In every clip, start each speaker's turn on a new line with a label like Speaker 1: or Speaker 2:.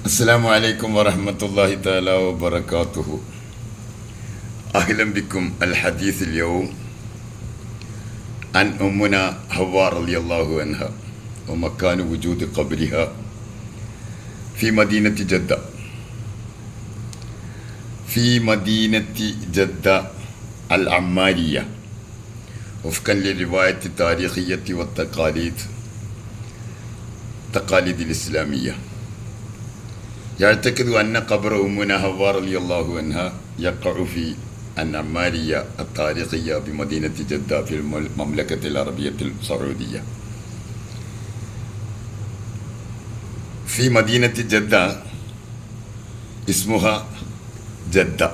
Speaker 1: السلام عليكم ورحمة الله تعالى وبركاته. أهلا بكم. الحديث اليوم عن أمنا حواء رضي الله عنها ومكان وجود قبرها في مدينة جدة العمارية وفقا للرواية التاريخية والتقاليد الإسلامية. يعتقد أن قبر أمنا حواء رضي الله عنها يقع في العمارية التاريخية بمدينة جدة في المملكة العربية السعودية. في مدينة جدة اسمها جدة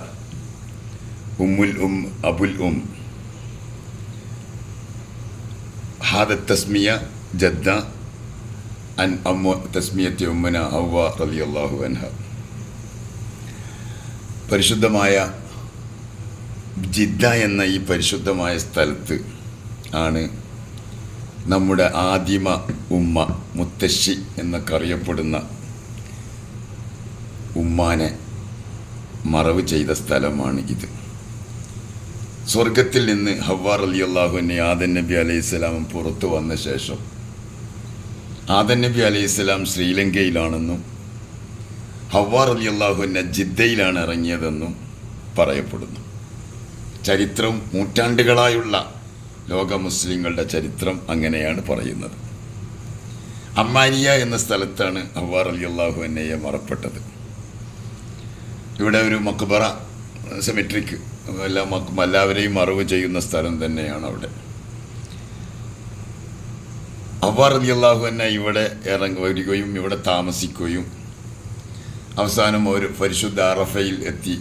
Speaker 1: أم الأم أبو الأم. هذا التسمية جدة عن തസ്മിയത്തി ഉമ്മന ഹവ്വ റളിയല്ലാഹു അൻഹ. പരിശുദ്ധമായ ജിദ്ദ എന്ന ഈ പരിശുദ്ധമായ സ്ഥലത്ത് ആണ് നമ്മുടെ ആദിമ ഉമ്മ മുത്തശ്ശി എന്നൊക്കെ അറിയപ്പെടുന്ന ഉമ്മാനെ മറവ് ചെയ്ത സ്ഥലമാണ് ഇത്. സ്വർഗത്തിൽ നിന്ന് ഹവ്വ റളിയല്ലാഹു അൻഹ ആദം നബി അലൈഹിസ്സലാം പുറത്തു വന്ന ശേഷം ആദം നബി അലൈഹിസ്സലാം ശ്രീലങ്കയിലാണെന്നും ഹവ്വാ റളിയല്ലാഹു അൻഹ ജിദ്ദയിലാണ് ഇറങ്ങിയതെന്നും പറയപ്പെടുന്നു. ചരിത്രം നൂറ്റാണ്ടുകളായുള്ള ലോക മുസ്ലിങ്ങളുടെ ചരിത്രം അങ്ങനെയാണ് പറയുന്നത്. അമ്മാരിയ എന്ന സ്ഥലത്താണ് ഹവ്വാ റളിയല്ലാഹു അൻഹയെ മറപ്പെട്ടത്. ഇവിടെ ഒരു മക്ബറ സെമിട്രിക്ക് എല്ലാവരെയും മറവ് ചെയ്യുന്ന സ്ഥലം തന്നെയാണ് അവിടെ. ഹവ്വാ റളിയല്ലാഹു അൻഹ ഇവിടെ വരികയും ഇവിടെ താമസിക്കുകയും അവസാനം ഒരു പരിശുദ്ധ അറഫയിൽ എത്തി.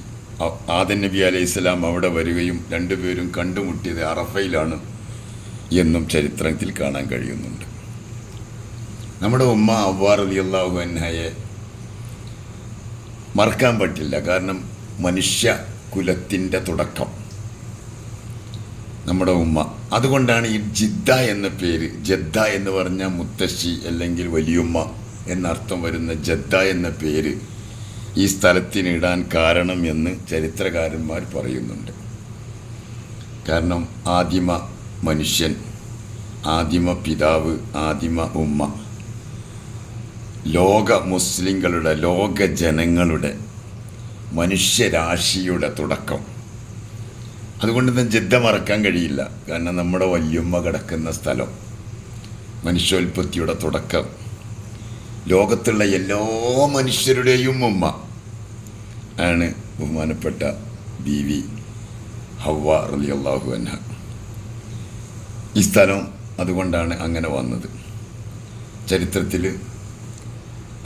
Speaker 1: ആദം നബി അലൈഹിസ്സലാം അവിടെ വരികയും രണ്ടുപേരും കണ്ടുമുട്ടിയത് അറഫയിലാണ് എന്നും ചരിത്രത്തിൽ കാണാൻ കഴിയുന്നുണ്ട്. നമ്മുടെ ഉമ്മ ഹവ്വാ റളിയല്ലാഹു അൻഹയെ മറക്കാൻ പറ്റില്ല. കാരണം മനുഷ്യ കുലത്തിൻ്റെ തുടക്കം നമ്മുടെ ഉമ്മ. അതുകൊണ്ടാണ് ഈ ജിദ്ദ എന്ന പേര്. ജദ്ദ എന്ന് പറഞ്ഞാൽ മുത്തശ്ശി അല്ലെങ്കിൽ വലിയുമ്മ എന്നർത്ഥം വരുന്ന ജദ്ദ എന്ന പേര് ഈ സ്ഥലത്തിന് ഇടാൻ കാരണം എന്ന് ചരിത്രകാരന്മാർ പറയുന്നുണ്ട്. കാരണം ആദിമ മനുഷ്യൻ, ആദിമ പിതാവ്, ആദിമ ഉമ്മ, ലോക മുസ്ലിങ്ങളുടെ, ലോക ജനങ്ങളുടെ, മനുഷ്യരാശിയുടെ തുടക്കം. അതുകൊണ്ട് തന്നെ ജിദ്ദ മറക്കാൻ കഴിയില്ല. കാരണം നമ്മുടെ വല്യമ്മ കിടക്കുന്ന സ്ഥലം, മനുഷ്യോൽപത്തിയുടെ തുടക്കം, ലോകത്തുള്ള എല്ലാ മനുഷ്യരുടെയും ഉമ്മ ആണ് ബഹുമാനപ്പെട്ട ബീവി ഹവ്വാ റളിയല്ലാഹു അൻഹ. ഈ സ്ഥലം അതുകൊണ്ടാണ് അങ്ങനെ വന്നത്. ചരിത്രത്തിൽ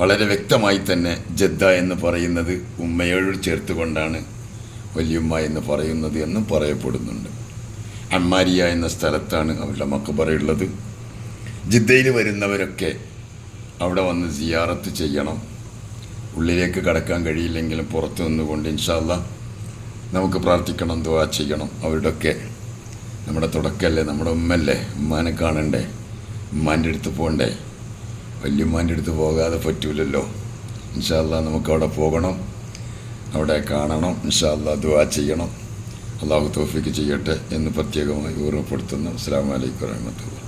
Speaker 1: വളരെ വ്യക്തമായി തന്നെ ജദ്ദ എന്ന് പറയുന്നത് ഉമ്മയോട് ചേർത്തുകൊണ്ടാണ് വലിയുമ്മ എന്ന് പറയുന്നത് എന്നും പറയപ്പെടുന്നുണ്ട്. അമ്മാരിയ എന്ന സ്ഥലത്താണ് അവരുടെ മക്ബറയുള്ളത്. ജിദ്ദയിൽ വരുന്നവരൊക്കെ അവിടെ വന്ന് സിയാറത്ത് ചെയ്യണം. ഉള്ളിലേക്ക് കടക്കാൻ കഴിയില്ലെങ്കിലും പുറത്തു നിന്നുകൊണ്ട് ഇൻഷാ അല്ലാഹ് നമുക്ക് പ്രാർത്ഥിക്കണം, ദുആ ചെയ്യണം. അവരുടെയൊക്കെ നമ്മുടെ തുടക്കമല്ലേ, നമ്മുടെ ഉമ്മല്ലേ, ഉമ്മാനെ കാണണ്ടേ, ഉമ്മാൻ്റെ അടുത്ത് പോകണ്ടേ. വല്യുമ്മാൻ്റെ അടുത്ത് പോകാതെ പറ്റൂലല്ലോ. ഇൻഷാ അല്ലാഹ് നമുക്കവിടെ പോകണം, അവിടെ കാണണം, ഇൻഷാ അല്ലാഹ് ദുആ ചെയ്യണം. അല്ലാഹു തൗഫീഖ് ചെയ്യട്ടെ എന്ന് പ്രത്യേകമായി ഓർമ്മപ്പെടുത്തുന്നു. അസ്സലാമു അലൈക്കും വറഹ്മത്തുള്ളാഹി.